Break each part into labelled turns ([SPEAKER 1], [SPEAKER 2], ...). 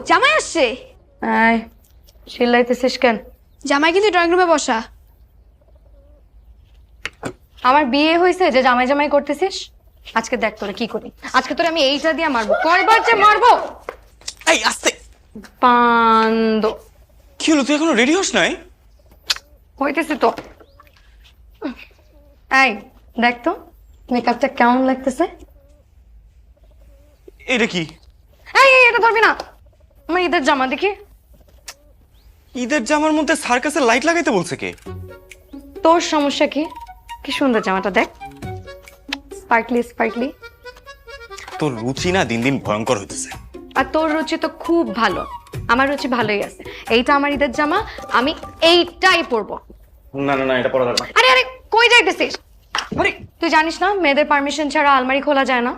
[SPEAKER 1] জামাই আসছে।
[SPEAKER 2] আয় চিল্লাইতেছিস কেন?
[SPEAKER 1] জামাই কিন্তু ড্রয়িং রুমে বসা।
[SPEAKER 2] আমার বিয়ে হয়েছে যে জামাই জামাই করতেছিস? আজকে দেখ তোরা কি করি। আজকে তোরা আমি এইটা দিয়ে মারবো, কয়বার যে মারবো।
[SPEAKER 3] এই আস্তে।
[SPEAKER 2] পান্দ
[SPEAKER 3] কি হলো, তুই এখনো রেডি হস নাই?
[SPEAKER 2] হইতেছে তো। এই দেখ তো মেকআপটা কেমন লাগতেছে।
[SPEAKER 3] এটা কি?
[SPEAKER 2] এই এটা ধরবি না, আমার ঈদের জামা দেখি।
[SPEAKER 3] ঈদের জামার মধ্যে সার্কাসের লাইট লাগাইতে বলছে কে?
[SPEAKER 2] তোর সমস্যা কি? কি সুন্দর জামাটা দেখ, স্পার্কলি স্পার্কলি।
[SPEAKER 3] তোর রুচি না দিন দিন ভয়ঙ্কর হইতেছে।
[SPEAKER 2] আর তোর রুচি তো খুব ভালো, আমার রুচি ভালোই আছে। এইটা আমার ঈদের জামা, আমি এইটাই পরবো।
[SPEAKER 3] না না না, এটা পড়া যাবে না।
[SPEAKER 2] আরে আরে কই যাইতেছিস? তুই জানিস না মেয়েদের পারমিশন ছাড়া আলমারি খোলা যায় না।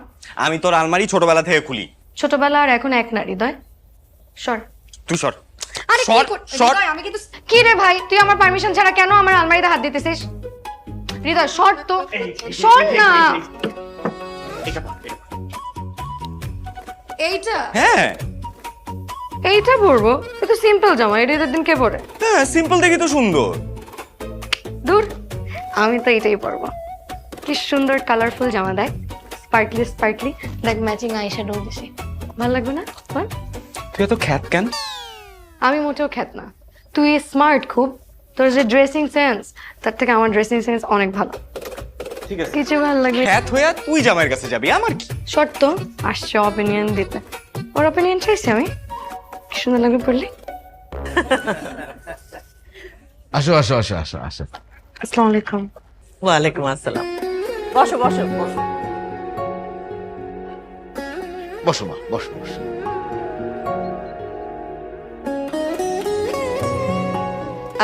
[SPEAKER 3] আমি তোর আলমারি ছোটবেলা থেকে খুলি।
[SPEAKER 2] ছোটবেলা আর এখন এক না হৃদয়। সর।
[SPEAKER 3] তুই সর।
[SPEAKER 2] আরে
[SPEAKER 3] সর, সর।
[SPEAKER 2] হৃদয়, আমি কিন্তু কি রে ভাই, তুই আমার পারমিশন ছাড়া কেন আমার আলমারিতে হাত দিতেছিস? হৃদয় সর তো, সর না। এইটা
[SPEAKER 3] হ্যাঁ
[SPEAKER 2] এইটা পরবো, এটা সিম্পল জামা, এটা ঈদের দিন কে পরে?
[SPEAKER 3] হ্যাঁ, সিম্পল দেখি তো সুন্দর।
[SPEAKER 2] দূর, আমি তো এটাই পরবো। কি সুন্দর কালারফুল জামা, দেখ স্পার্কলি স্পার্কলি, দেখ ম্যাচিং আইশ্যাডো দিছি, ভালো লাগবে না বল?
[SPEAKER 3] তুই এত খ্যাত কেন?
[SPEAKER 2] আমি মোটেও খ্যাত না, তুই স্মার্ট খুব। তোর যে ড্রেসিং সেন্স, তার থেকে আমার ড্রেসিং সেন্স অনেক ভালো।
[SPEAKER 3] ঠিক আছে,
[SPEAKER 2] কিছু ভালো লাগবে।
[SPEAKER 3] খ্যাত হইয়া তুই জামাইয়ের কাছে যাবি, আমার কি?
[SPEAKER 2] শর্ত আসছে অপিনিয়ন দিতে, ওর অপিনিয়ন চাইছি আমি। কি সুন্দর লাগবে পড়লে।
[SPEAKER 4] আসো আসো আসো আসো আসো।
[SPEAKER 2] আসসালামু আলাইকুম।
[SPEAKER 5] ওয়ালাইকুম আসসালাম। বসো বসো বসো।
[SPEAKER 4] বসো মা, বসো বসো।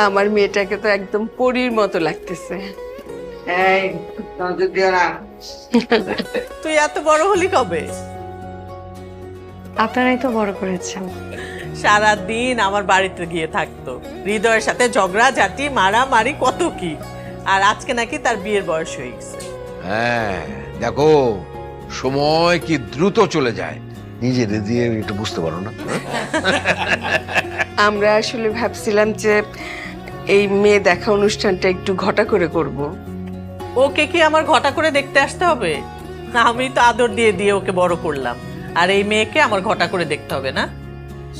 [SPEAKER 5] আমার মেয়েটাকে তো একদম পরীর মতো লাগতেছে। তুই এত বড় হলি কবে?
[SPEAKER 2] আপনারাই তো বড় করেছেন।
[SPEAKER 5] সারাদিন আমার বাড়িতে গিয়ে থাকতো, হৃদয়ের সাথে ঝগড়া ঝাঁটি মারামারি কত কি। আর আজকে নাকি তার বিয়ের বয়স হয়ে গেছে।
[SPEAKER 4] হ্যাঁ দেখো, সময় কি দ্রুত চলে যায়, নিজের দিয়ে একটু বুঝতে পারো না?
[SPEAKER 5] আমরা আসলে ভাবছিলাম যে এই মেয়ে দেখা অনুষ্ঠানটা একটু ঘটা করে করব। ওকে কি আমার ঘটা করে দেখতে আসতে হবে? আমি তো আদর দিয়ে দিয়ে ওকে বড় করলাম, আর এই মেয়েকে আমার ঘটা করে দেখতে হবে না?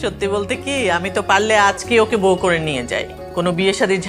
[SPEAKER 5] সত্যি বলতে কি, আমি তো পারলে আজকে ওকে বউ করে নিয়ে যাই, কোনো বিয়ে শাদীর